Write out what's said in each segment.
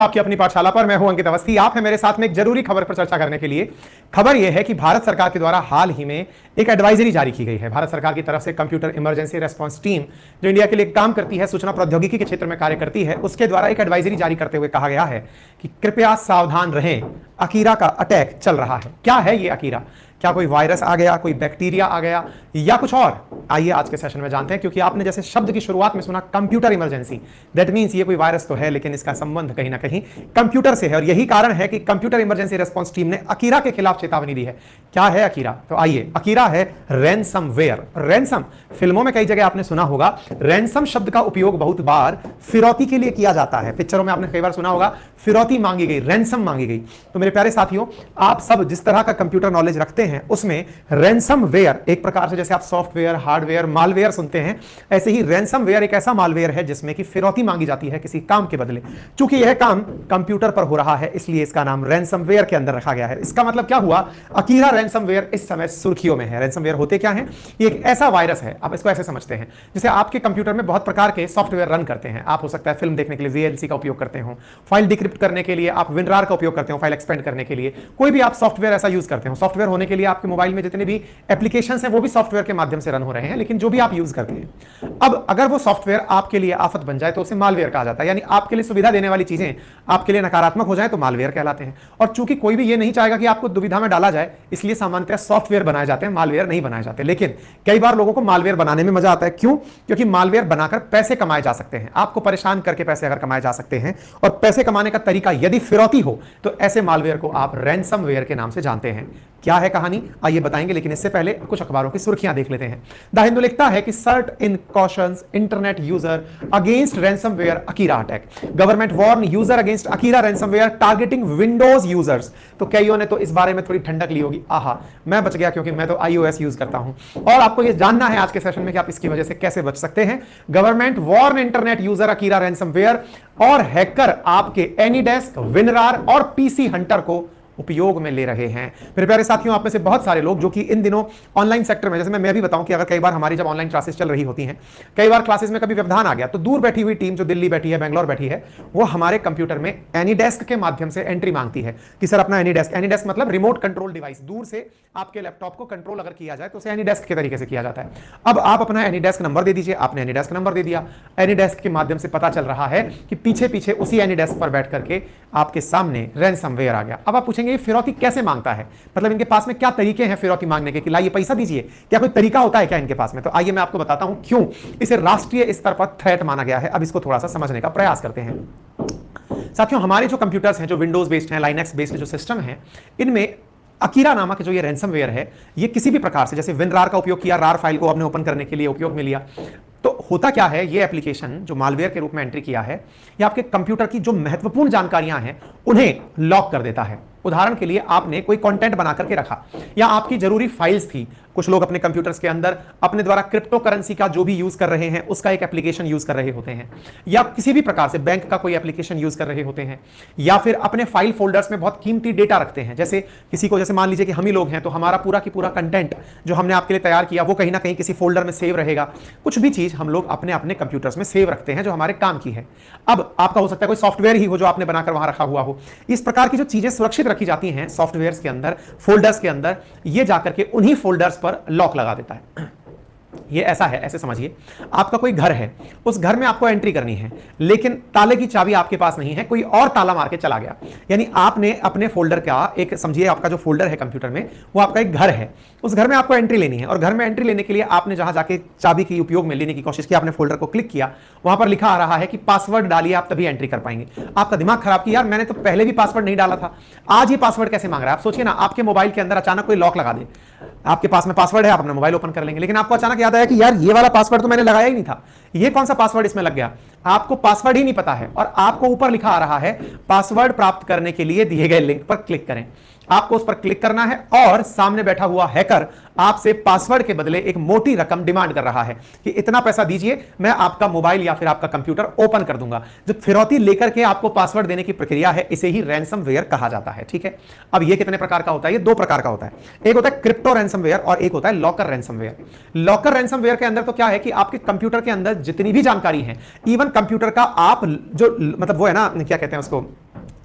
आपकी अपनी पाठशाला पर मैं हूं अंकित अवस्थी। आप हैं मेरे साथ में एक जरूरी खबर पर चर्चा करने के लिए। खबर यह है कि भारत सरकार के द्वारा हाल ही में एक एडवाइजरी जारी की गई है। भारत सरकार की तरफ से कंप्यूटर इमरजेंसी रेस्पॉन्स टीम जो इंडिया के लिए काम करती है, सूचना प्रौद्योगिकी के क्षेत्र में कार्य करती है, उसके द्वारा एक एडवाइजरी जारी करते हुए कहा गया है कि कृपया सावधान रहें, अकीरा का अटैक चल रहा है। क्या है ये अकीरा? क्या कोई वायरस आ गया, कोई बैक्टीरिया आ गया या कुछ और? आइए आज के सेशन में जानते हैं। क्योंकि आपने जैसे शब्द की शुरुआत में सुना कंप्यूटर इमरजेंसी, दैट मींस ये कोई वायरस तो है लेकिन इसका संबंध कहीं ना कहीं कंप्यूटर से है, और यही कारण है कि कंप्यूटर इमरजेंसी रेस्पॉन्स टीम ने अकीरा के खिलाफ चेतावनी दी है। क्या है अकीरा? तो आइए, अकीरा है रैनसमवेयर। रैनसम, फिल्मों में कई जगह आपने सुना होगा रैनसम शब्द का उपयोग बहुत बार फिरौती के लिए किया जाता है। पिक्चरों में आपने कई बार सुना होगा फिरौती मांगी गई, रैनसम मांगी गई। तो मेरे प्यारे साथियों, आप सब जिस तरह का कंप्यूटर नॉलेज रखते हैं उसमें रैनसमवेयर एक प्रकार से, जैसे आप सॉफ्टवेयर, हार्डवेयर, मालवेयर सुनते हैं, ऐसे ही रैनसमवेयर एक ऐसा मालवेयर है जिसमें कि फिरौती मांगी जाती है किसी काम के बदले। चूंकि यह काम कंप्यूटर पर हो रहा है इसलिए इसका नाम रैनसमवेयर के अंदर रखा गया है। इसका मतलब क्या हुआ? अकीरा रैनसमवेयर इस समय सुर्खियों में है। रैनसमवेयर होते क्या है? ये एक ऐसा वायरस है, आप इसको ऐसे समझते हैं जैसे आपके कंप्यूटर में बहुत प्रकार के सॉफ्टवेयर रन करते हैं। आप हो सकता है फिल्म देखने के लिए VLC का उपयोग करते हो, फाइल डिक्रिप्ट करने के लिए आप WinRAR का उपयोग करते हो, फाइल एक्सपेंड करने के लिए कोई भी आप सॉफ्टवेयर ऐसा यूज करते हो। सॉफ्टवेयर होने के लिए आपके मोबाइल में जितने भी एप्लीकेशंस हैं वो भी सॉफ्टवेयर के माध्यम से रन हो रहे हैं, लेकिन जो भी आप यूज करते हैं, अब अगर वो सॉफ्टवेयर आपके लिए आफत बन जाए तो उसे मालवेयर कहा जाता है। यानी आपके लिए सुविधा देने वाली चीजें आपके लिए नकारात्मक हो जाए तो मालवेयर कहलाते हैं। और चूंकि कोई भी ये नहीं चाहेगा कि आपको दुविधा में डाला जाए, इसलिए सामान्यतः सॉफ्टवेयर बनाए जाते हैं, मालवेयर नहीं बनाए जाते। लेकिन कई बार लोगों को मालवेयर बनाने में मजा आता है। क्यों? क्योंकि मालवेयर बनाकर पैसे कमाए जा सकते हैं। आपको परेशान करके पैसे अगर कमाए जा सकते हैं और पैसे कमाने का तरीका यदि फिरौती हो तो ऐसे मालवेयर को आप रैनसमवेयर के नाम से जानते हैं। क्या है कहानी, आइए बताएंगे, लेकिन इससे पहले कुछ अखबारों की सुर्खियां देख लेते हैं। द हिंदू लिखता है कि CERT in cautions internet user against ransomware Akira attack, government warn user against Akira ransomware targeting Windows users. तो कईयों ने तो इस बारे में थोड़ी ठंडक ली होगी, आहा मैं बच गया क्योंकि मैं तो iOS यूज करता हूं। और आपको यह जानना है आज के सेशन में कि आप इसकी वजह से कैसे बच सकते हैं। Government warn internet user Akira ransomware, और हैकर आपके एनीडेस्क, WinRAR और PC हंटर को उपयोग में ले रहे हैं। मेरे प्यारे साथियों, आप में से बहुत सारे लोग जो कि इन दिनों ऑनलाइन सेक्टर में, जैसे मैं भी बताऊं कि अगर कई बार हमारी जब ऑनलाइन क्लासेस चल रही होती हैं, कई बार क्लासेस में कभी व्यवधान आ गया तो दूर बैठी हुई टीम जो दिल्ली बैठी है, बेंगलोर बैठी है, वो हमारे कंप्यूटर में एनीडेस्क के माध्यम से एंट्री मांगती है कि सर अपना एनीडेस्क मतलब रिमोट कंट्रोल डिवाइस, दूर से आपके लैपटॉप को कंट्रोल अगर किया जाए तो उसे एनीडेस्क के तरीके से किया जाता है। अब आप अपना एनीडेस्क नंबर दे दीजिए। आपने एनीडेस्क नंबर दे दिया, एनीडेस्क के माध्यम से पता चल रहा है कि पीछे पीछे उसी एनीडेस्क पर बैठ करके आपके सामने रैनसमवेयर आ गया। अब आप पूछेंगे ये फिरौती कैसे मांगता है, मतलब इनके पास में क्या तरीके हैं फिरौती मांगने के कि लाइए पैसा दीजिए, क्या कोई तरीका होता है क्या इनके पास में? तो आइए मैं आपको बताता हूं क्यों इसे राष्ट्रीय स्तर पर थ्रेट माना गया है। अब इसको थोड़ा सा समझने का प्रयास करते हैं। साथियों, हमारे जो कंप्यूटर्स हैं, जो विंडोज बेस्ड हैं, लाइनक्स बेस्ड जो सिस्टम है, इनमें अकीरा नामक जो ये रैनसमवेयर है, ये किसी भी प्रकार से, जैसे WinRAR का उपयोग किया, RAR फाइल को आपने ओपन करने के लिए उपयोग में लिया, तो होता क्या है, ये एप्लीकेशन जो मालवेयर के रूप में एंट्री किया है, ये आपके कंप्यूटर की जो महत्वपूर्ण जानकारियां हैं उन्हें लॉक कर देता है। उदाहरण के लिए आपने कोई कंटेंट बना करके रखा या आपकी जरूरी फाइल्स थी, कुछ लोग अपने कंप्यूटर्स के अंदर अपने द्वारा क्रिप्टो करेंसी का जो भी यूज कर रहे हैं उसका एक एप्लीकेशन यूज कर रहे होते हैं, या किसी भी प्रकार से बैंक का कोई एप्लीकेशन यूज कर रहे होते हैं, या फिर अपने फाइल फोल्डर्स में बहुत कीमती डेटा रखते हैं। जैसे किसी को, जैसे मान लीजिए कि हम ही लोग हैं तो हमारा पूरा की पूरा कंटेंट जो हमने आपके लिए तैयार किया वो कहीं ना कहीं किसी फोल्डर में सेव रहेगा। कुछ भी चीज हम लोग अपने अपने कंप्यूटर्स में सेव रखते हैं जो हमारे काम की है। अब आपका हो सकता है कोई सॉफ्टवेयर ही हो जो आपने बनाकर वहां रखा हुआ हो। इस प्रकार की जो चीजें सुरक्षित रखी जाती हैं सॉफ्टवेयर्स के अंदर, फोल्डर्स के अंदर, ये जाकर के उन्हीं फोल्डर्स पर लॉक लगा देता है। ये ऐसा है, ऐसे समझिए, आपका कोई घर है, उस घर में आपको एंट्री करनी है, लेकिन ताले की चाबी आपके पास नहीं है, कोई और ताला मार के चला गया। यानी आपने अपने फोल्डर का एक, समझिए आपका जो फोल्डर है कंप्यूटर में वो आपका एक घर है, उस घर में आपको एंट्री लेनी है, और घर में एंट्री लेने के लिए आपने जहां जाके चाबी की उपयोग में लेने की कोशिश की, आपने फोल्डर को क्लिक किया, वहां पर लिखा आ रहा है कि पासवर्ड डालिए आप तभी एंट्री कर पाएंगे। आपका दिमाग खराब कि यार मैंने तो पहले भी पासवर्ड नहीं डाला था, आज ये पासवर्ड कैसे मांग रहा है? आप सोचिए ना, आपके मोबाइल के अंदर अचानक कोई लॉक लगा दे, आपके पास में पासवर्ड है, आप अपना मोबाइल ओपन कर लेंगे, लेकिन आपको अचानक याद आया कि यार ये वाला पासवर्ड तो मैंने लगाया ही नहीं था, ये कौन सा पासवर्ड इसमें लग गया? आपको पासवर्ड ही नहीं पता है और आपको ऊपर लिखा आ रहा है पासवर्ड प्राप्त करने के लिए दिए गए लिंक पर क्लिक करें। आपको उस पर क्लिक करना है और सामने बैठा हुआ हैकर आपसे पासवर्ड के बदले एक मोटी रकम डिमांड कर रहा है कि इतना पैसा दीजिए, मैं आपका मोबाइल या फिर आपका कंप्यूटर ओपन कर दूंगा। जो फिरौती लेकर के आपको पासवर्ड देने की प्रक्रिया है, इसे ही रैनसमवेयर कहा जाता है। ठीक है, अब ये कितने प्रकार का होता है? ये दो प्रकार का होता है। एक होता है क्रिप्टो रैनसमवेयर और एक होता है लॉकर रैनसमवेयर। लॉकर रैनसमवेयर के अंदर तो क्या है कि आपके कंप्यूटर के अंदर जितनी भी जानकारी है, इवन कंप्यूटर का आप जो, मतलब वो है ना, क्या कहते हैं उसको,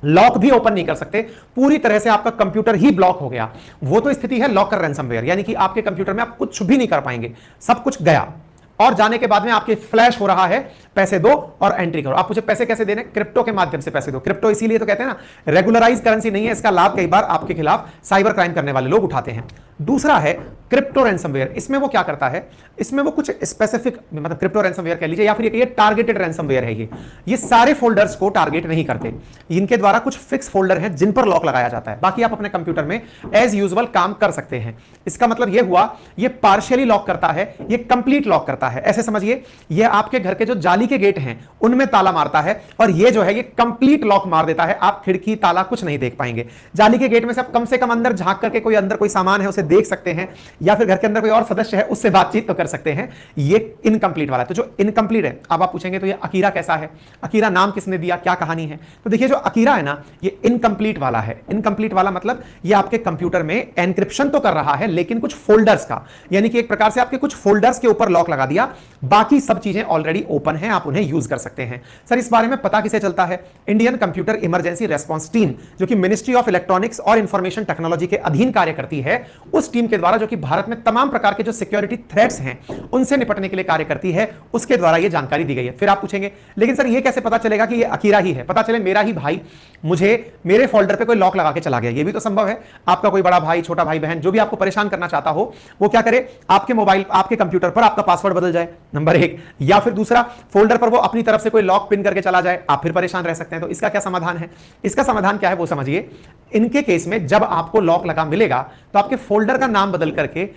लॉक भी ओपन नहीं कर सकते, पूरी तरह से आपका कंप्यूटर ही ब्लॉक हो गया। वो तो स्थिति है लॉकर रैंसमवेयर, यानी कि आपके कंप्यूटर में आप कुछ भी नहीं कर पाएंगे, सब कुछ गया। और जाने के बाद में आपके फ्लैश हो रहा है, पैसे दो और एंट्री करो। आप मुझे पैसे कैसे देने? क्रिप्टो के माध्यम से पैसे दो। क्रिप्टो इसीलिए तो कहते हैं ना, रेगुलराइज करेंसी नहीं है, इसका लाभ कई बार आपके खिलाफ साइबर क्राइम करने वाले लोग उठाते हैं। दूसरा है क्रिप्टो रैंसमवेयर। इसमें वो क्या करता है, इसमें वो कुछ स्पेसिफिक, मतलब क्रिप्टो रैंसमवेयर कह लीजिए या फिर ये टारगेटेड रैंसमवेयर है। ये सारे फोल्डर्स को टारगेट नहीं करते, इनके द्वारा कुछ फिक्स फोल्डर हैं जिन पर लॉक लगाया जाता है, बाकी आप अपने कंप्यूटर में एज यूजुअल काम कर सकते हैं। इसका मतलब ये हुआ, ये पार्शियली लॉक करता है, ये कंप्लीट लॉक करता है। ऐसे समझिए, ये आपके घर के जो जाली के गेट हैं उनमें ताला मारता है, और ये जो है ये कंप्लीट लॉक मार देता है। आप खिड़की ताला कुछ नहीं देख पाएंगे। जाली के गेट में से आप कम से कम अंदर झांक करके कोई अंदर कोई सामान है उसे देख सकते हैं, या फिर घर के अंदर कोई और सदस्य है उससे बातचीत तो कर सकते हैं। ये इनकंप्लीट वाला है। तो जो इनकंप्लीट है, अब आप पूछेंगे तो ये अकीरा कैसा है, अकीरा नाम किसने दिया, क्या कहानी है? तो देखिए, जो अकीरा है ना, ये इनकंप्लीट वाला है। इनकंप्लीट वाला मतलब ये आपके कंप्यूटर में एनक्रिप्शन तो कर रहा है, लेकिन कुछ फोल्डर्स का, यानी कि एक प्रकार से आपके कुछ फोल्डर्स के ऊपर लॉक लगा दिया, बाकी सब चीजें ऑलरेडी ओपन है, आप उन्हें यूज कर सकते हैं। सर, इस बारे में पता किसे चलता है? Indian computer emergency response team, जो कि मिनिस्ट्री ऑफ इलेक्ट्रॉनिक्स और इंफॉर्मेशन टेक्नोलॉजी के अधीन कार्य करती है, उस टीम के द्वारा, जो कि भारत में तमाम प्रकार के जो सिक्योरिटी थ्रेट्स हैं उनसे निपटने के लिए कार्य करती है, उसके द्वारा यह जानकारी दी गई है। फिर आप पूछेंगे, लेकिन सर ये कैसे पता चलेगा कि ये अकीरा ही है? पता चले मेरा ही भाई मुझे मेरे फोल्डर पे कोई लॉक लगा के चला गया, ये भी तो संभव है। आपका कोई बड़ा भाई, छोटा भाई, बहन, जो भी आपको परेशान करना चाहता हो, वो क्या करे, आपके मोबाइल, आपके कंप्यूटर पर आपका पासवर्ड बदल जाए, नंबर एक, या फिर दूसरा, फोल्डर पर वो अपनी तरफ से कोई लॉक पिन करके चला जाए, आप फिर परेशान रह सकते हैं। तो इसका क्या समाधान है? इसका समाधान क्या है वो समझिए। इनके केस में जब आपको लॉक लगा मिलेगा तो आपके फोल्डर का नाम बदल करके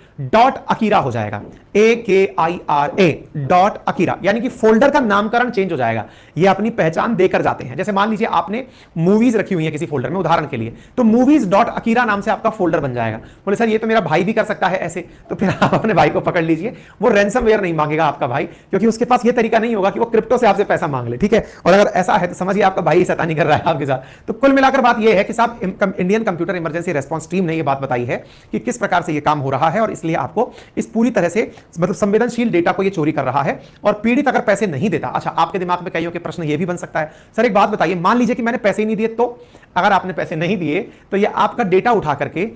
.अकीरा हो जाएगा, AKIRA .अकीरा, यानी कि फोल्डर का नामकरण चेंज हो जाएगा। ये अपनी पहचान देकर जाते हैं। जैसे मान लीजिए आपने मूवीज रखी हुई है किसी फोल्डर में, उदाहरण के लिए, तो मूवीज .अकीरा नाम से आपका फोल्डर बन जाएगा। बोले सर ये तो मेरा भाई भी कर सकता है ऐसे, तो फिर आप अपने भाई को पकड़ लीजिए, वो रैंसमवेयर नहीं मांगेगा आपका भाई, क्योंकि उसके पास ये तरीका नहीं होगा कि वो क्रिप्टो से आपसे पैसा मांग ले, ठीक है। और अगर ऐसा है तो समझिए आपका भाई शैतानी कर रहा है आपके साथ। तो कुल मिलाकर बात यह है कि साहब, Indian computer emergency response team ने यह बात बताई है कि किस प्रकार से यह काम हो रहा है, और इसलिए आपको इस पूरी तरह से, मतलब संवेदनशील डेटा को यह चोरी कर रहा है, और पीड़ित अगर पैसे नहीं देता। अच्छा, आपके दिमाग में कईयों के प्रश्न यह भी बन सकता है, सर एक बात बताइए, मान लीजिए कि मैंने पैसे ही नहीं दिए, तो अगर आपने पैसे नहीं दिए तो यह आपका डेटा उठा करके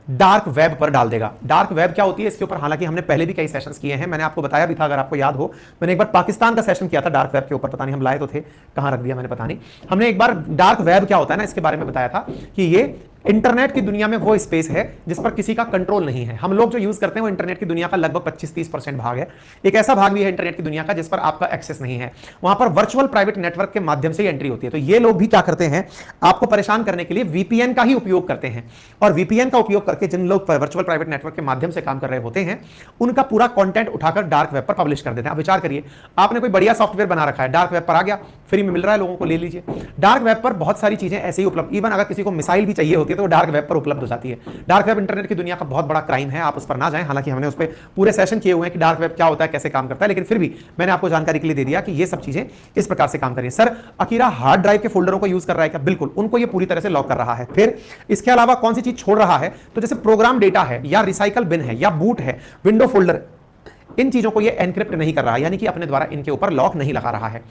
डार्क वेब पर डाल देगा। डार्क वेब क्या होती है, इसके ऊपर हालांकि हमने पहले भी कई सेशंस किए हैं, मैंने आपको बताया भी था, अगर आपको याद हो। मैंने एक बार पाकिस्तान का सेशन किया था डार्क वेब के ऊपर, पता नहीं हम लाए तो थे, कहां रख दिया मैंने पता नहीं। हमने एक बार डार्क वेब क्या होता है ना, इसके बारे में बताया था कि ये इंटरनेट की दुनिया में वो स्पेस है जिस पर किसी का कंट्रोल नहीं है। हम लोग जो यूज करते हैं वो इंटरनेट की दुनिया का लगभग 25-30% भाग है। एक ऐसा भाग भी है इंटरनेट की दुनिया का जिस पर आपका एक्सेस नहीं है, वहां पर वर्चुअल प्राइवेट नेटवर्क के माध्यम से एंट्री होती है। तो ये लोग भी क्या करते हैं, आपको परेशान करने के लिए वीपीएन का ही उपयोग करते हैं, और वीपीएन का उपयोग करके जिन लोग वर्चुअल प्राइवेट नेटवर्क के माध्यम से काम कर रहे होते हैं, उनका पूरा कंटेंट उठाकर डार्क वेब पर पब्लिश कर देते हैं। आप विचार करिए, आपने कोई बढ़िया सॉफ्टवेयर बना रखा है, डार्क वेब पर आ गया, फ्री में मिल रहा है लोगों को, ले लीजिए। डार्क वेब पर बहुत सारी चीजें ऐसे ही उपलब्ध, इवन अगर किसी को मिसाइल भी चाहिए होती है तो वो डार्क वेब पर उपलब्ध हो जाती है। डार्क वेब इंटरनेट की दुनिया का बहुत बड़ा क्राइम है, आप उस पर ना जाएं। हालांकि हमने उस पर पूरे सेशन किए हुए हैं कि डार्क वेब क्या होता है, कैसे काम करता है, लेकिन फिर भी मैंने आपको जानकारी के लिए दे दिया कि ये सब चीजें इस प्रकार से काम करिए। सर अकीरा हार्ड ड्राइव के फोल्डरों को यूज कर रहा है क्या? बिल्कुल, उनको ये पूरी तरह से लॉक कर रहा है। फिर इसके अलावा कौन सी चीज छोड़ रहा है, तो जैसे प्रोग्राम डेटा है, या रिसाइकल बिन है, या बूट है, विंडो फोल्डर, इन चीजों को ये एनक्रिप्ट नहीं कर रहा है, यानी कि अपने द्वारा इनके ऊपर लॉक नहीं लगा रहा है।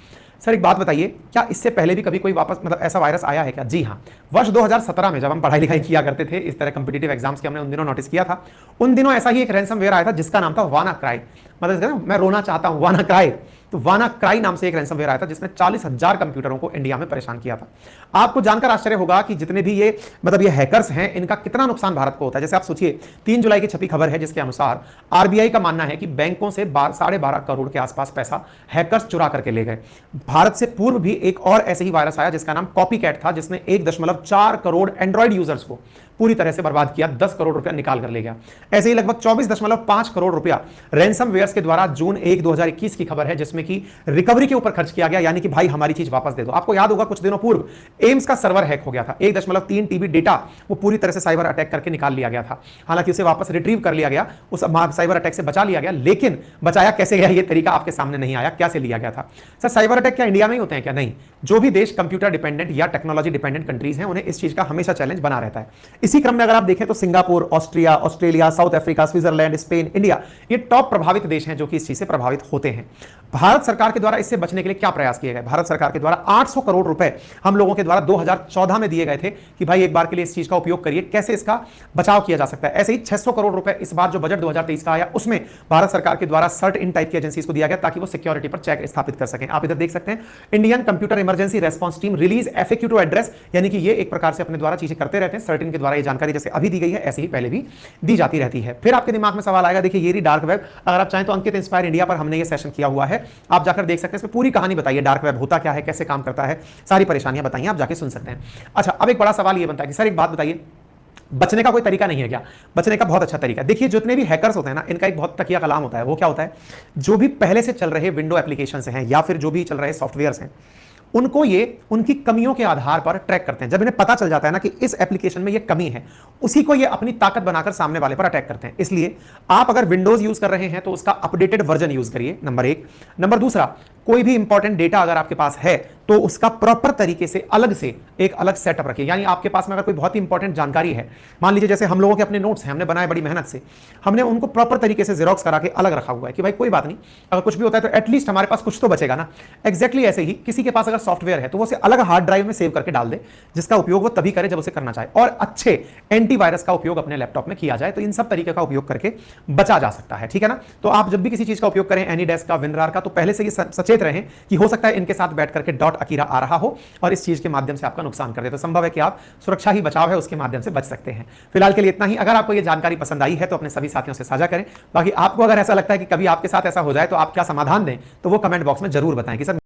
सर एक बात बताइए, क्या इससे पहले भी कभी कोई वापस, मतलब ऐसा वायरस आया है क्या? जी हाँ, वर्ष 2017 में जब हम पढ़ाई लिखाई किया करते थे, इस तरह कॉम्पिटिटिव एग्जाम्स के, हमने उन दिनों नोटिस किया था। उन दिनों ऐसा ही एक रैंसमवेयर आया था जिसका नाम था वानाक्राई, मतलब मैं रोना चाहता हूं, वानाक्राई। तो वानाक्राई नाम से एक रैंसमवेयर आया था जिसने 40,000 कंप्यूटरों को इंडिया में परेशान किया था। आपको जानकर आश्चर्य होगा कि जितने भी ये, मतलब ये हैकर्स हैं, इनका कितना नुकसान भारत को होता है। जैसे आप सोचिए, 3 जुलाई की छपी खबर है जिसके अनुसार आरबीआई का मानना है कि बैंकों से 12.5 करोड़ के आसपास पैसा हैकर्स चुरा करके ले गए। भारत से पूर्व भी एक और ऐसे ही वायरस आया जिसका नाम कॉपीकैट था, जिसने 1.4 करोड़ एंड्रॉइड यूजर्स को पूरी तरह से बर्बाद किया, 10 करोड़ रुपया निकाल कर ले गया। ऐसे ही लगभग 24.5 करोड़ रुपया रैंसमवेयर्स के द्वारा जून 1, 2021 की खबर है, जिसमें कि रिकवरी के ऊपर खर्च किया गया, यानी कि भाई हमारी चीज वापस दे दो। आपको याद होगा कुछ दिनों पूर्व एम्स का सर्वर हैक हो गया था, 1.3 टीबी डेटा वो पूरी तरह से साइबर अटैक करके निकाल लिया गया था। हालांकि उसे वापस रिट्रीव कर लिया गया, उस साइबर अटैक से बचा लिया गया, लेकिन बचाया कैसे गया ये तरीका आपके सामने नहीं आया, क्या से लिया गया था। सर साइबर अटैक क्या इंडिया में ही होते हैं क्या? नहीं, जो भी देश कंप्यूटर डिपेंडेंट या टेक्नोलॉजी डिपेंडेंट कंट्रीज हैं, उन्हें इस चीज का हमेशा चैलेंज बना रहता है। इसी क्रम में अगर आप देखें तो Singapore, Austria, Australia, south Africa, Switzerland, Spain, India, ये टॉप प्रभावित देश हैं जो कि इस चीज से प्रभावित होते हैं। भारत सरकार के द्वारा इससे बचने के लिए क्या प्रयास किए गए? भारत सरकार के द्वारा 800 करोड़ रुपए हम लोगों के द्वारा 2014 में दिए गए थे कि भाई एक बार के लिए इस चीज का उपयोग करिए, कैसे इसका बचाव किया जा सकता है। ऐसे ही 600 करोड़ रुपए इस बार जो बजट 2023 का आया उसमें भारत सरकार के द्वारा सर्ट इन टाइप की एजेंसीज को दिया गया ताकि वो सिक्योरिटी पर चेक स्थापित कर सकें। आप इधर देख सकते हैं, Indian computer emergency response team release FAQ to address, यानी कि ये एक प्रकार से अपने द्वारा चीजें करते रहते हैं। सर्ट इन के द्वारा ये जानकारी जैसे अभी दी गई है ऐसे ही पहले भी दी जाती रहती है। फिर आपके दिमाग में सवाल आएगा, देखिए ये रही डार्क वेब। अगर आप चाहें तो अंकित इंस्पायर इंडिया पर हमने ये सेशन किया हुआ है, आप जाकर देख सकते हैं। इसमें पूरी कहानी बताइए, डार्क वेब होता क्या है, कैसे काम करता है, सारी परेशानियां बताइए, आप जाके सुन सकते हैं। अच्छा, अब एक बड़ा सवाल ये बनता है कि सर एक बात बताइए, बचने का कोई तरीका नहीं है क्या? बचने का बहुत अच्छा तरीका। देखिए जितने भी हैकर्स होते हैं ना, इनका एक बहुत तकिया कलाम होता है। वो क्या होता है? जो भी पहले से चल रहे विंडो एप्लीकेशन हैं या फिर जो भी चल रहे सॉफ्टवेयर्स हैं, उनको ये उनकी कमियों के आधार पर ट्रैक करते हैं। जब इन्हें पता चल जाता है ना कि इस एप्लीकेशन में ये कमी है, उसी को ये अपनी ताकत बनाकर सामने वाले पर अटैक करते हैं। इसलिए आप अगर विंडोज यूज कर रहे हैं तो उसका अपडेटेड वर्जन यूज करिए, नंबर एक। नंबर दूसरा, कोई भी इंपॉर्टेंट डेटा अगर आपके पास है तो उसका प्रॉपर तरीके से अलग से एक अलग सेटअप रखिए। यानी आपके पास में अगर कोई बहुत ही इंपॉर्टेंट जानकारी है, मान लीजिए जैसे हम लोगों के अपने नोट्स हैं, हमने बनाए बड़ी मेहनत से, हमने उनको प्रॉपर तरीके से जेरोक्स करा के अलग रखा हुआ है कि भाई कोई बात नहीं, अगर कुछ भी होता है तो एटलीस्ट हमारे पास कुछ तो बचेगा ना। एक्जैक्टली ऐसे ही किसी के पास अगर सॉफ्टवेयर है तो वो उसे अलग हार्ड ड्राइव में सेव करके डाल दे, जिसका उपयोग वो तभी करे जब उसे करना चाहे, और अच्छे एंटीवायरस का उपयोग अपने लैपटॉप में किया जाए। तो इन सब तरीके का उपयोग करके बचा जा सकता है, ठीक है ना। तो आप जब भी किसी चीज का उपयोग करें, एनीडेस्क का, विनरार का, तो पहले से ये सचेत रहें कि हो सकता है इनके साथ बैठ करके डॉट अकीरा आ रहा हो और इस चीज के माध्यम से आपका नुकसान कर दे। तो संभव है कि आप सुरक्षा ही बचाव है उसके माध्यम से बच सकते हैं। फिलहाल के लिए इतना ही। अगर आपको ये जानकारी पसंद आई है तो अपने सभी साथियों से साझा करें। बाकी आपको अगर ऐसा लगता है कि कभी आपके साथ ऐसा हो जाए तो आप क्या समाधान दें, तो वो कमेंट बॉक्स में जरूर बताएं कि सर